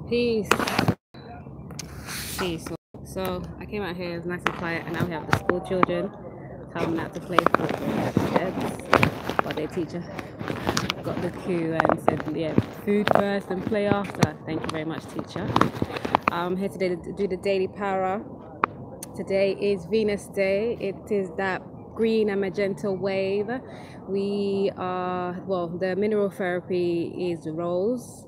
Peace. Peace. So I came out here, it was nice and quiet, and now we have the school children coming out to play football. But their teacher got the cue and said, yeah, food first and play after. Thank you very much, teacher. I'm here today to do the Daily PowRa. Today is Venus Day. It is that green and magenta wave. We are, well, the mineral therapy is rose.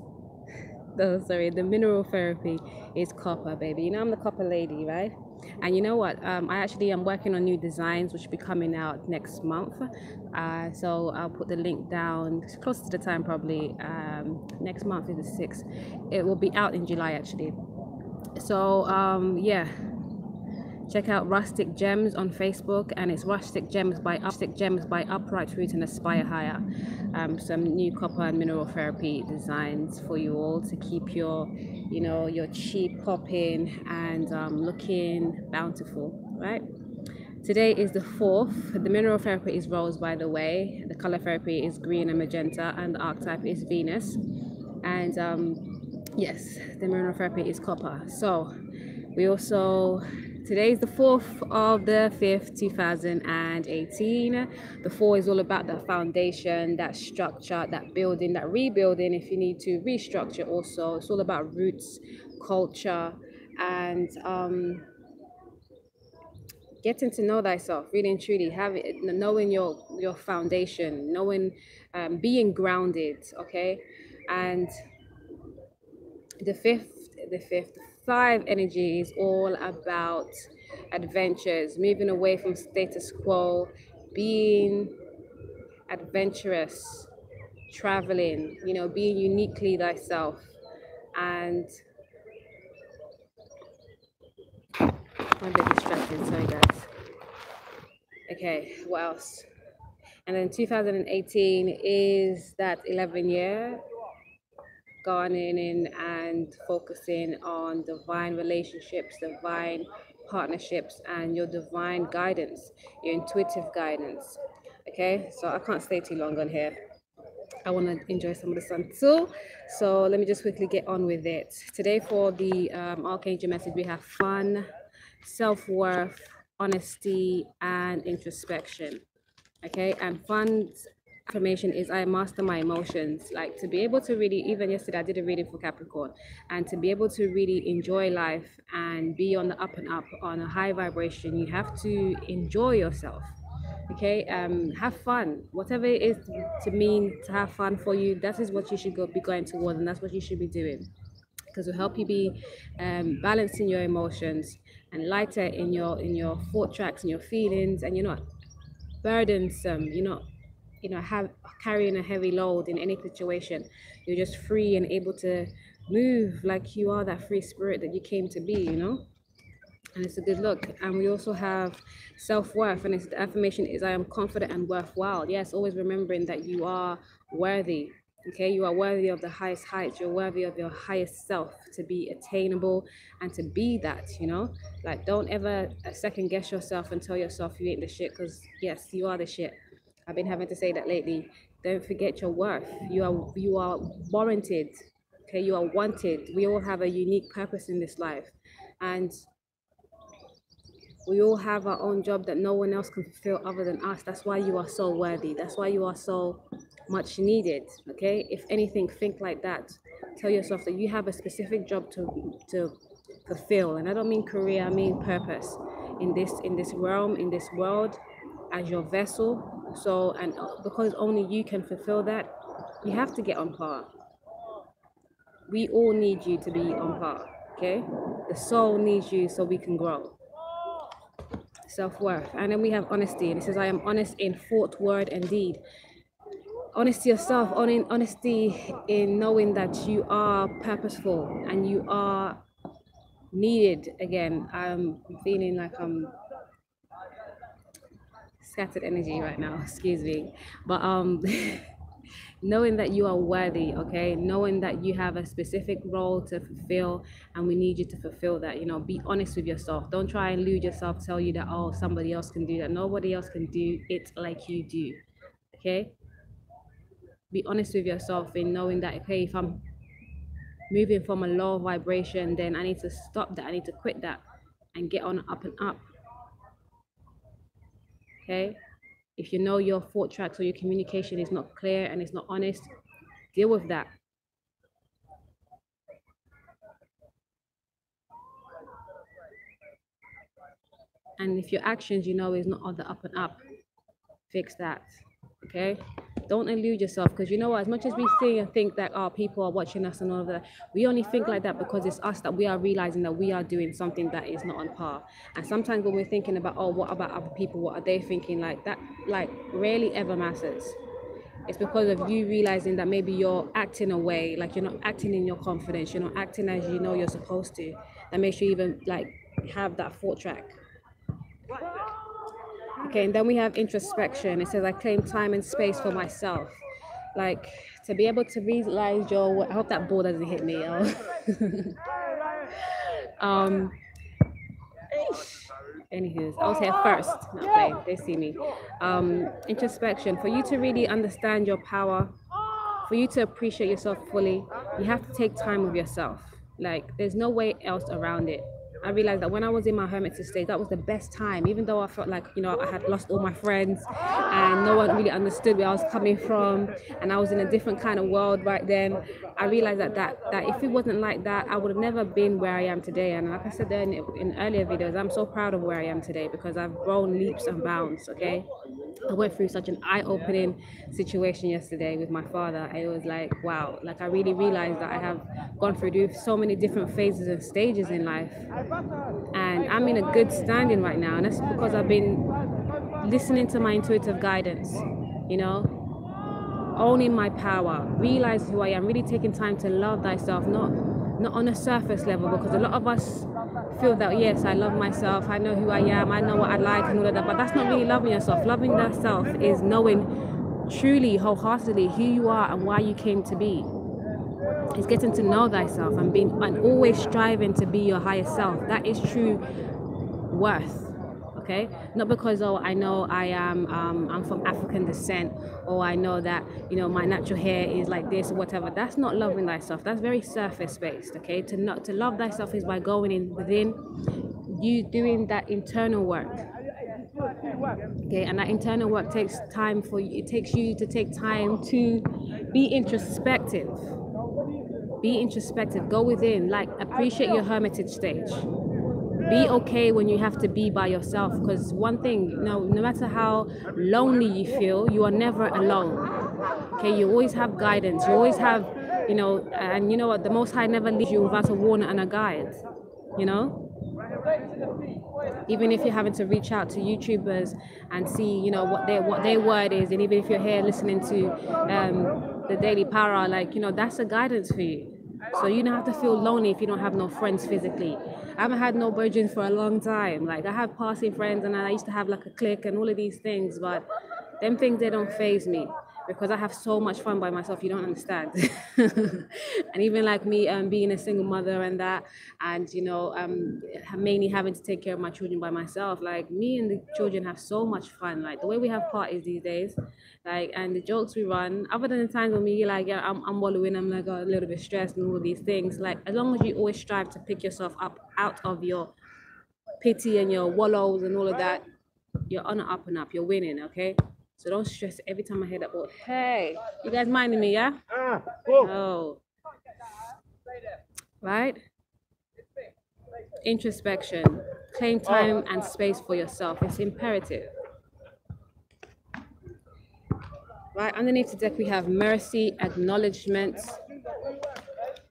Oh, sorry, the mineral therapy is copper, baby. You know, I'm the copper lady, right? And you know what? I actually am working on new designs, which will be coming out next month. So I'll put the link down close to the time, probably. Next month is the 6th. It will be out in July, actually. So, yeah. Check out Rustic Gems on Facebook, and it's Rustic Gems by Upright Root and Aspire Higher. Some new copper and mineral therapy designs for you all to keep your, your chi popping and looking bountiful, right? Today is the 4th. The mineral therapy is rose, by the way. The color therapy is green and magenta, and the archetype is Venus. And yes, the mineral therapy is copper. So we also, today is the 4th of the 5th, 2018. The 4 is all about the foundation, that structure, that building, that rebuilding if you need to restructure also. It's all about roots, culture, and getting to know thyself, really and truly, knowing your foundation, knowing, being grounded, okay? And the fifth 5 energy is all about adventures, moving away from status quo, being adventurous, traveling, being uniquely thyself. And I'm a bit distracted, sorry guys. Okay, what else? And then 2018 is that 11 year garnering and focusing on divine relationships, divine partnerships, and your divine guidance, your intuitive guidance. Okay, so I can't stay too long on here. I want to enjoy some of the sun too. So let me just quickly get on with it. Today for the Archangel message, we have fun, self-worth, honesty, and introspection. Okay, and fun's affirmation is I master my emotions. Like, to be able to really, even yesterday I did a reading for Capricorn, and to be able to really enjoy life and be on the up and up, on a high vibration, you have to enjoy yourself. Okay, have fun, whatever it is to mean to have fun for you. That is what you should be going towards, and that's what you should be doing, because it will help you be balanced in your emotions and lighter in your thought tracks and your feelings, and you're not burdensome, have carrying a heavy load in any situation. You're just free and able to move like you are that free spirit that you came to be, and it's a good look. And we also have self-worth, and the affirmation is I am confident and worthwhile. Yes, always remembering that you are worthy. Okay, you are worthy of the highest heights. You're worthy of your highest self, to be attainable and to be that, like, don't ever second guess yourself and tell yourself you ain't the shit, because yes, you are the shit. I've been having to say that lately. Don't forget your worth. You are warranted. Okay, you are wanted. We all have a unique purpose in this life, and we all have our own job that no one else can fulfill other than us. That's why you are so worthy. That's why you are so much needed. Okay, if anything, think like that. Tell yourself that you have a specific job to fulfill, and I don't mean career, I mean purpose in this realm, in this world, as your vessel. So, and because only you can fulfill that, you have to get on par. We all need you to be on par. Okay, the soul needs you so we can grow. Self-worth. And then we have honesty, and it says I am honest in thought, word, and deed. Honesty yourself, honesty in knowing that you are purposeful and you are needed. Again, I'm feeling like I'm scattered energy right now, excuse me, but knowing that you are worthy, okay, knowing that you have a specific role to fulfill, and we need you to fulfill that. Be honest with yourself. Don't try and lose yourself, tell you that, oh, somebody else can do that. Nobody else can do it like you do. Okay, be honest with yourself in knowing that, okay, if I'm moving from a low vibration, then I need to stop that. I need to quit that and get on up and up. Okay? If you know your thought tracks or your communication is not clear and it's not honest, deal with that. And if your actions, you know, is not on the up and up, fix that. Okay? Don't elude yourself, because you know what, as much as we see and think that people are watching us and all of that, we only think like that because it's us that we are realizing that we are doing something that is not on par. And sometimes when we're thinking about, oh, what about other people, what are they thinking, like that, like rarely ever matters. It's because of you realizing that maybe you're acting away, like you're not acting in your confidence, you're not acting as you know you're supposed to. That makes you even like have that thought track. Okay, and then we have introspection. It says, I claim time and space for myself. Like, to be able to realize your, I hope that ball doesn't hit me, yo. Anywho, I was here first, not playing, they see me. Introspection, for you to really understand your power, for you to appreciate yourself fully, you have to take time with yourself. Like, there's no way else around it. I realized that when I was in my hermitage stage, that was the best time, even though I felt like, you know, I had lost all my friends and no one really understood where I was coming from, and I was in a different kind of world right then. I realized that if it wasn't like that, I would have never been where I am today. And like I said there in earlier videos, I'm so proud of where I am today because I've grown leaps and bounds. Okay, I went through such an eye-opening situation yesterday with my father. It was like, wow, like I really realized that I have gone through so many different phases and stages in life, and I'm in a good standing right now, and that's because I've been listening to my intuitive guidance, you know, owning my power, realize who I am, really taking time to love thyself, not on a surface level, because a lot of us feel that, yes, I love myself, I know who I am, I know what I like and all of that, but that's not really loving yourself. Loving yourself is knowing truly, wholeheartedly who you are and why you came to be. It's getting to know thyself and always striving to be your higher self. That is true worth. Okay, not because, oh, I know I am I'm from African descent, or I know that, you know, my natural hair is like this or whatever. That's not loving thyself. That's very surface based. Okay, to love thyself is by going in within you, doing that internal work. Okay, and that internal work takes time for you. It takes you to take time to be introspective. Be introspective. Go within. Like, appreciate your hermitage stage. Be okay when you have to be by yourself, because one thing, you know, no matter how lonely you feel, you are never alone. Okay, you always have guidance. You always have, you know, and you know what? The Most High never leaves you without a warner and a guide. You know. Even if you're having to reach out to YouTubers and see, you know, what their word is, and even if you're here listening to the Daily PowRa, like, you know, that's a guidance for you. So you don't have to feel lonely if you don't have no friends physically. I haven't had no virgins for a long time. Like, I have passing friends, and I used to have like a clique and all of these things, but them things, they don't faze me, because I have so much fun by myself, you don't understand. And even like me being a single mother and that, and you know, mainly having to take care of my children by myself, like me and the children have so much fun. Like the way we have parties these days, like, and the jokes we run, other than the times when we like, yeah, I'm wallowing, I'm like a little bit stressed and all these things, like as long as you always strive to pick yourself up out of your pity and your wallows and all of that, you're on the up and up, you're winning. Okay, so don't stress every time I hear that word. Hey, you guys minding me, yeah? Oh. Right? Introspection. Claim time and space for yourself. It's imperative. Right, underneath the deck we have mercy, acknowledgement,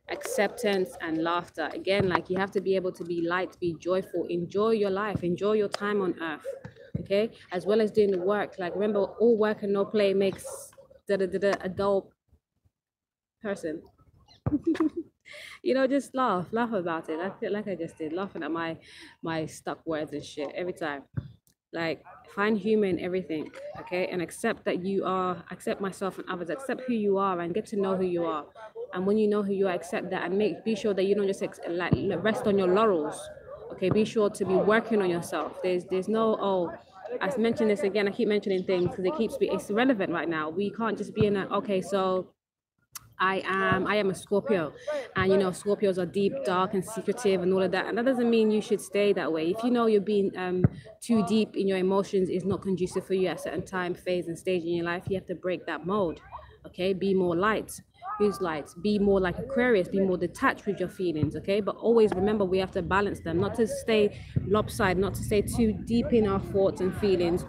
acceptance, and laughter. Again, like, you have to be able to be light, be joyful, enjoy your life, enjoy your time on earth. Okay, as well as doing the work. Like, remember, all work and no play makes a dull person. You know, just laugh about it. Like I just did, laughing at my stuck words and shit every time. Like, find humor in everything, okay, and accept myself and others. Accept who you are and get to know who you are. And when you know who you are, accept that, and be sure that you don't just like rest on your laurels. Okay, be sure to be working on yourself. There's no, oh, I mentioned this again. I keep mentioning things because it's relevant right now. We can't just be in a, okay, so I am a Scorpio, and you know Scorpios are deep, dark, and secretive, and all of that. And that doesn't mean you should stay that way. If you know you're being too deep in your emotions, is not conducive for you at a certain time, phase, and stage in your life, you have to break that mode. Okay, be more light. Use light. Be more like Aquarius. Be more detached with your feelings. Okay, but always remember we have to balance them, not to stay lopsided, not to stay too deep in our thoughts and feelings,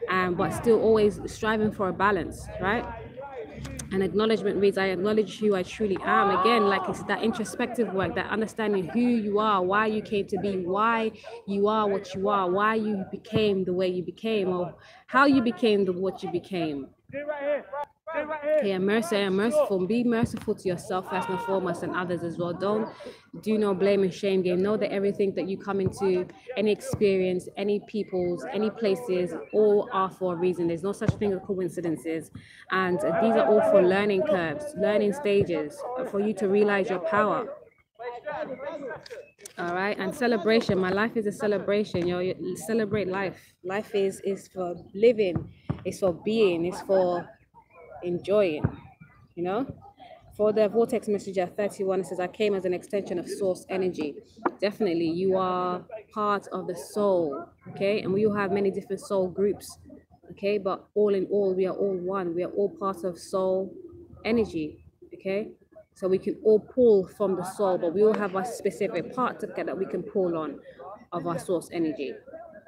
but still always striving for a balance, right? And acknowledgement reads, I acknowledge who I truly am. Again, like it's that introspective work, that understanding who you are, why you came to be, why you are what you are, why you became the way you became, or how you became what you became. Okay, and mercy and merciful. Be merciful to yourself first and foremost, and others as well. Don't do no blame and shame game. Know that everything that you come into, any experience, any peoples, any places, all are for a reason. There's no such thing as coincidences, and these are all for learning curves, learning stages, for you to realize your power. All right, and celebration. My life is a celebration. You celebrate life. Life is for living. It's for being. It's for enjoying, you know. For the vortex message at 31, it says, I came as an extension of source energy. Definitely, you are part of the soul, okay? And we all have many different soul groups, okay? But all in all, we are all one. We are all part of soul energy, okay? So we can all pull from the soul, but we all have a specific part that we can pull on of our source energy.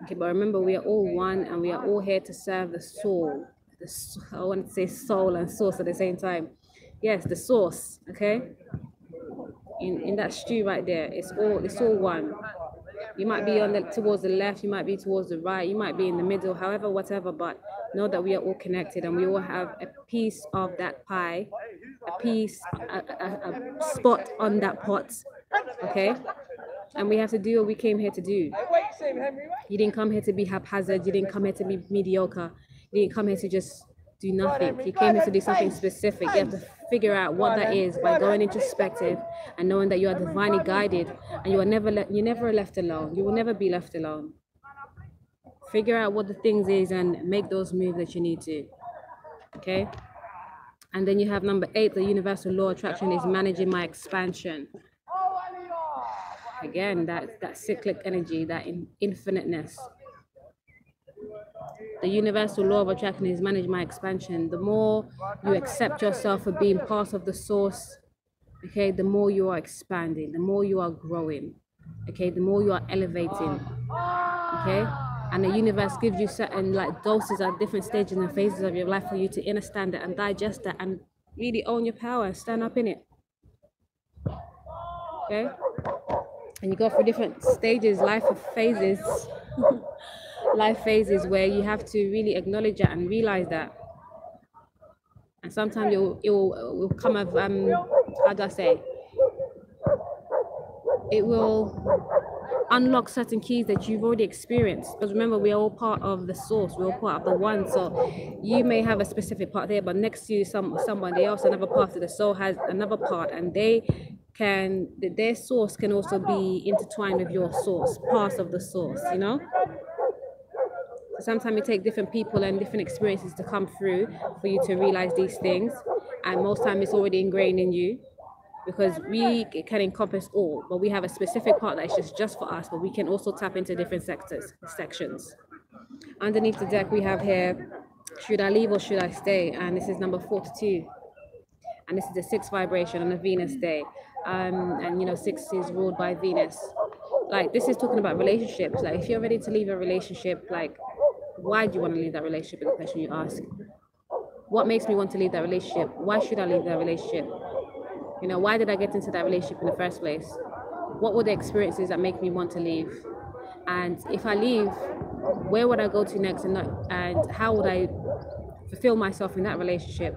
Okay, but remember, we are all one, and we are all here to serve the soul. I want to say soul and source at the same time. Yes, the source. Okay. In that stew right there, it's all one. You might be towards the left, you might be towards the right, you might be in the middle, however, whatever. But know that we are all connected, and we all have a piece of that pie, a spot on that pot. Okay. And we have to do what we came here to do. You didn't come here to be haphazard. You didn't come here to be mediocre. You didn't come here to just do nothing. You came here to do something specific. You have to figure out what that is by going introspective and knowing that you are divinely guided, and you're never left alone. You will never be left alone. Figure out what the things is and make those moves that you need to. Okay. And then you have number 8, the universal law of attraction is managing my expansion. Again, that cyclic energy, that infiniteness. The universal law of attraction is manage my expansion. The more you accept yourself for being part of the source, okay, the more you are expanding, the more you are growing, okay, the more you are elevating, okay. And the universe gives you certain like doses at different stages and phases of your life for you to understand it and digest that and really own your power and stand up in it, okay. And you go through different stages, life phases, life phases where you have to really acknowledge that and realize that. And sometimes it will come of how do I say? It will unlock certain keys that you've already experienced. Because remember, we are all part of the source. We're all part of the one. So you may have a specific part there, but next to you, somebody else, another part of the soul has another part, and their source can also be intertwined with your source, parts of the source, you know. Sometimes it takes different people and different experiences to come through for you to realize these things, and most time it's already ingrained in you, because we can encompass all, but we have a specific part that is just for us, but we can also tap into different sections. Underneath the deck we have here, should I leave or should I stay? And this is number 42, and this is the 6th vibration on a Venus day. And you know, 6 is ruled by Venus. Like, this is talking about relationships. Like, if you're ready to leave a relationship, like, why do you want to leave that relationship is the question you ask. What makes me want to leave that relationship? Why should I leave that relationship? You know, why did I get into that relationship in the first place? What were the experiences that make me want to leave? And if I leave, where would I go to next, and how would I fulfill myself in that relationship?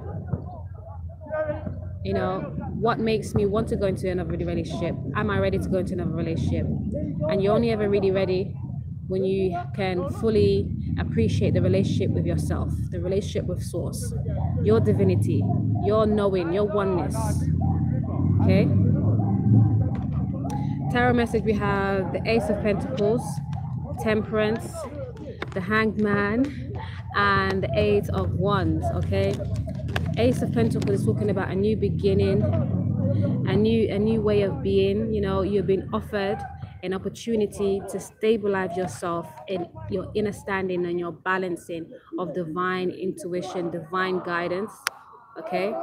You know, what makes me want to go into another relationship? Am I ready to go into another relationship? And you're only ever really ready when you can fully appreciate the relationship with yourself, the relationship with source, your divinity, your knowing, your oneness. Okay. Tarot message, we have the Ace of Pentacles, Temperance, the Hanged Man, and the 8 of Wands. Okay. Ace of Pentacles is talking about a new beginning, a new way of being. You know, you've been offered an opportunity to stabilize yourself in your inner standing and your balancing of divine intuition, divine guidance. Okay,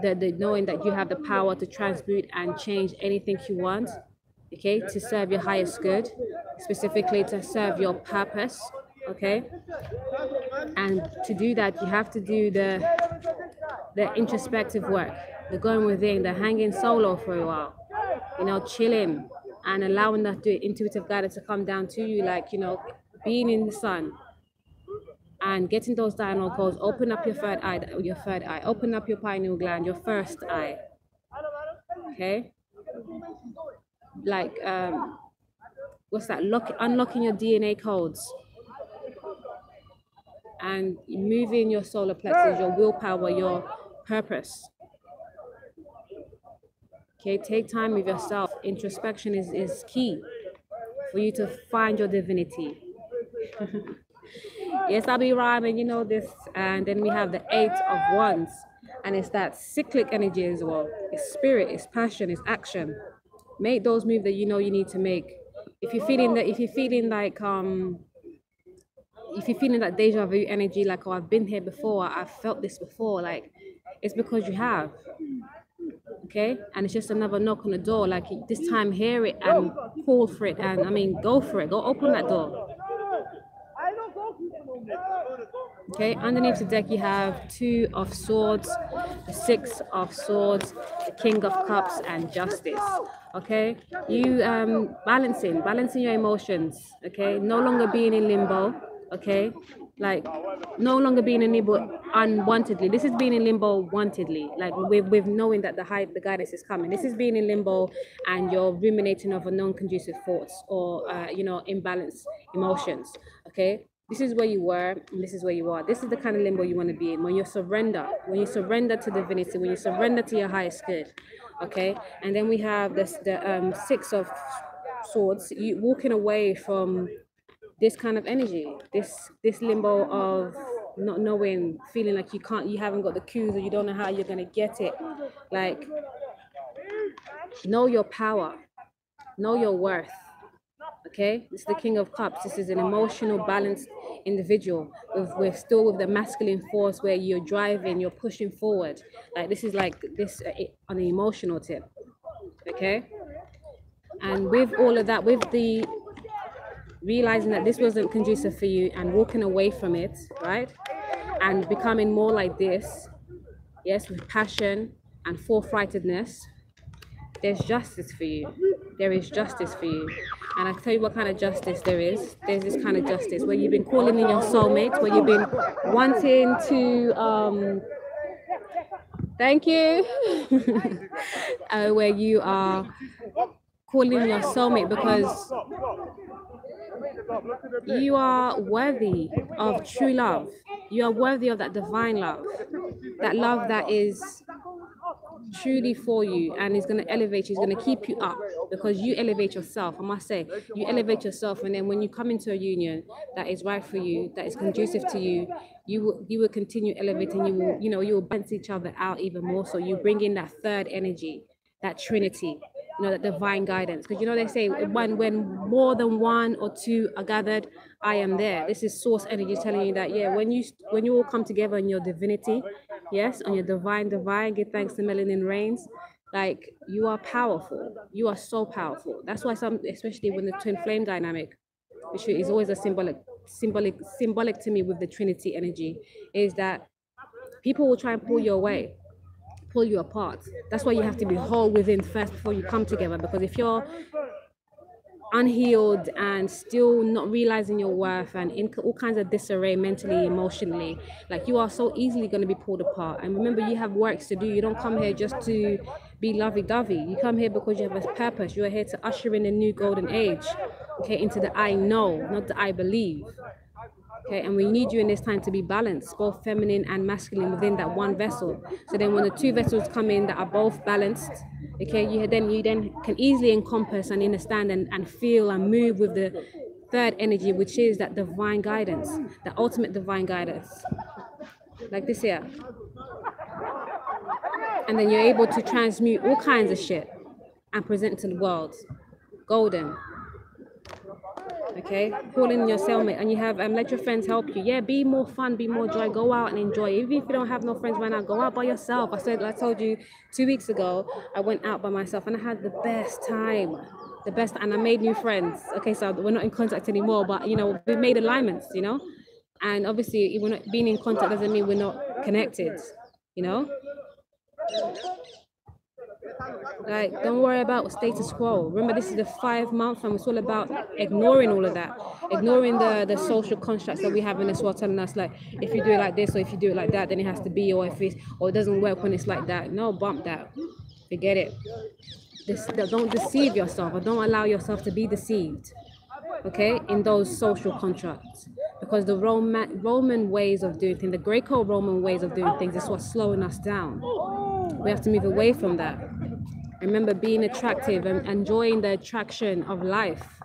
the knowing that you have the power to transmute and change anything you want, okay, to serve your highest good, specifically to serve your purpose. Okay, and to do that you have to do the introspective work, the going within, the hanging solo for a while, you know, chilling and allowing that intuitive guidance to come down to you, like, you know, being in the sun and getting those diurnal codes. Open up your third eye, open up your pineal gland, your first eye. Okay, like what's that, unlocking your DNA codes and moving your solar plexus, your willpower, your purpose. Okay, take time with yourself. Introspection is key for you to find your divinity. Yes, I'll be rhyming, you know this. And then we have the Eight of Wands, and it's that cyclic energy as well. It's spirit, it's passion, it's action. Make those moves that you know you need to make. If you're feeling that, if you're feeling that deja vu energy, like, oh, I've been here before, I've felt this before, like, it's because you have. Okay, and it's just another knock on the door. Like, this time, hear it and call for it, and I mean, go for it, go open that door. Okay, underneath the deck you have Two of Swords, the Six of Swords, the King of Cups, and Justice. Okay, you balancing your emotions. Okay, no longer being in limbo. Okay, like, no longer being in limbo unwantedly. This is being in limbo wantedly, like with knowing that the guidance is coming. This is being in limbo and you're ruminating over non-conducive thoughts or you know, imbalanced emotions. Okay, this is where you were and this is where you are. This is the kind of limbo you want to be in, when you surrender to divinity, when you surrender to your highest good. Okay, and then we have the Six of Swords, you walking away from this kind of energy, this limbo of not knowing, feeling like you haven't got the cues, or you don't know how you're going to get it. Like, know your power, know your worth. Okay, this is the King of Cups. This is an emotional, balanced individual. We're still with the masculine force, where you're driving, you're pushing forward. Like, this is like this on an emotional tip. Okay, and with all of that, with the realizing that this wasn't conducive for you and walking away from it, right, and becoming more like this, yes, with passion and forthrightedness, there's justice for you. There is justice for you. And I tell you what kind of justice there is. There's this kind of justice where you've been calling in your soulmate, where you've been wanting to thank you where you are calling in your soulmate because you are worthy of true love. You are worthy of that divine love, that love that is truly for you and is going to elevate you, is going to keep you up, because you elevate yourself. I must say, you elevate yourself, and then when you come into a union that is right for you, that is conducive to you, you will continue elevating. You will balance each other out even more. So you bring in that third energy, that trinity, you know, that divine guidance. Because, you know, they say when more than one or two are gathered, I am there. This is source energy telling you that, yeah, when you all come together in your divinity, yes, on your divine, give thanks to melanin reigns, like, you are powerful. You are so powerful. That's why especially when the twin flame dynamic, which is always a symbolic to me with the trinity energy, is that people will try and pull you away, pull you apart. That's why you have to be whole within first before you come together. Because if you're unhealed and still not realizing your worth and in all kinds of disarray mentally, emotionally, like, you are so easily going to be pulled apart. And remember, you have works to do. You don't come here just to be lovey-dovey. You come here because you have a purpose. You are here to usher in a new golden age, okay, into the I know, not the I believe. Okay, and we need you in this time to be balanced, both feminine and masculine within that one vessel. So then when the two vessels come in that are both balanced, okay, you then can easily encompass and understand and feel and move with the third energy, which is that divine guidance, the ultimate divine guidance. Like this here. And then you're able to transmute all kinds of shit and present to the world. Golden. Okay, call in your cellmate, and you have let your friends help you. Yeah, be more fun, be more joy, go out and enjoy. Even if you don't have no friends right now, go out by yourself. I told you 2 weeks ago, I went out by myself and I had the best time. The best, and I made new friends. Okay, so we're not in contact anymore, but you know, we made alignments, you know. And obviously, we're not being in contact doesn't mean we're not connected, you know. Like, don't worry about status quo. Remember, this is the 5 month, and it's all about ignoring all of that, ignoring the social constructs that we have in this world, telling us like, if you do it like this or if you do it like that, then it has to be, or if it doesn't work when it's like that. No, bump that, forget it. Don't deceive yourself, or don't allow yourself to be deceived, okay, in those social contracts, because the Roman ways of doing things, the Greco-Roman ways of doing things, is what's slowing us down. We have to move away from that. Remember, being attractive and enjoying the attraction of life,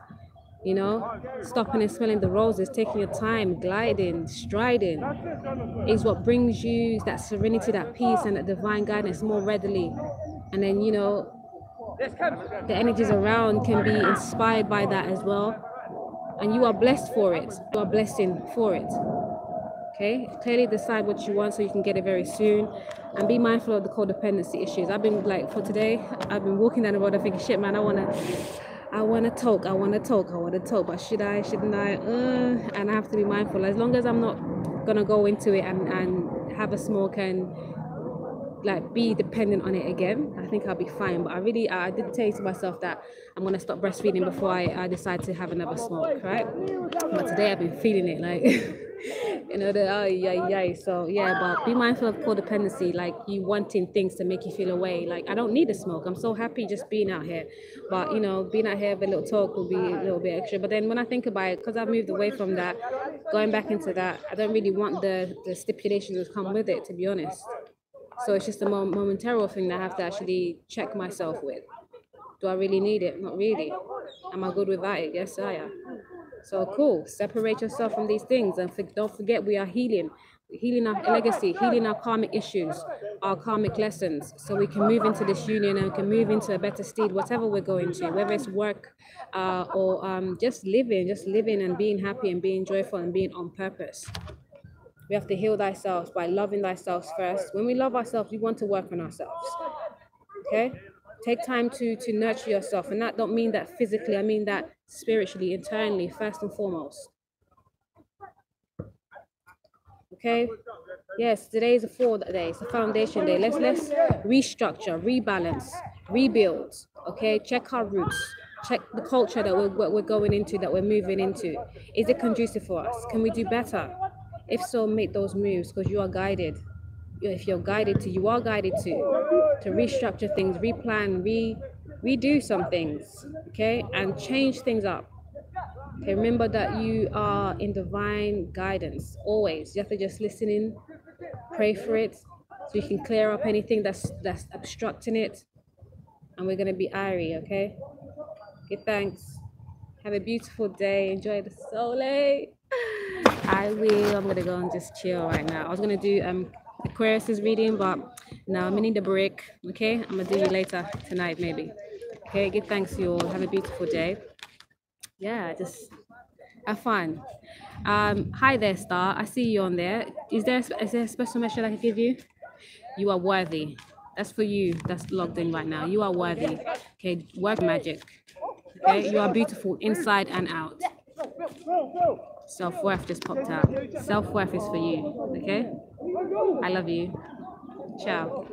you know, stopping and smelling the roses, taking your time, gliding, striding, is what brings you that serenity, that peace, and that divine guidance more readily. And then, you know, the energies around can be inspired by that as well. And you are blessed for it. You are blessing for it. Okay, clearly decide what you want so you can get it very soon, and be mindful of the codependency issues. I've been like, for today, I've been walking down the road and thinking, shit, man, I wanna talk, but should I, shouldn't I? And I have to be mindful. As long as I'm not gonna go into it and have a smoke and like be dependent on it again, I think I'll be fine. But I did say to myself that I'm gonna stop breastfeeding before I decide to have another smoke, right? But today I've been feeling it, like you know, so yeah, but be mindful of codependency, like you wanting things to make you feel away. Like, I don't need a smoke, I'm so happy just being out here. But you know, being out here with a little talk will be a little bit extra. But then when I think about it, because I've moved away from that, going back into that, I don't really want the stipulations that come with it, to be honest. So it's just a momentary thing that I have to actually check myself with. Do I really need it? Not really. Am I good without it? Yes, I am. So cool. Separate yourself from these things, and don't forget, we are healing our legacy, healing our karmic issues, our karmic lessons, so we can move into this union and we can move into a better state, whatever we're going to, whether it's work or just living and being happy and being joyful and being on purpose. We have to heal thyself by loving thyself first. When we love ourselves, we want to work on ourselves. Okay? Take time to nurture yourself. And that don't mean that physically, I mean that spiritually, internally, first and foremost. Okay? Yes, today is a 4th day. It's a foundation day. Let's restructure, rebalance, rebuild. Okay? Check our roots. Check the culture that we're going into, that we're moving into. Is it conducive for us? Can we do better? If so, make those moves, because you are guided. If you're guided to, you are guided to restructure things, replan, redo some things, okay, and change things up. Okay, remember that you are in divine guidance always. You have to just listen in, pray for it, so you can clear up anything that's obstructing it. And we're gonna be airy, okay? Give thanks. Have a beautiful day. Enjoy the sole. I will. I'm gonna go and just chill right now. I was gonna do Aquarius's reading, but now I'm in the break. Okay, I'm gonna do it later tonight, maybe. Okay, give thanks, you all. Have a beautiful day. Yeah, just have fun. Hi there, Star. I see you on there. Is there a special message I can give you? You are worthy. That's for you. That's logged in right now. You are worthy. Okay, work magic. Okay, you are beautiful inside and out. Self-worth just popped out. Self-worth is for you. Okay, I love you. Ciao.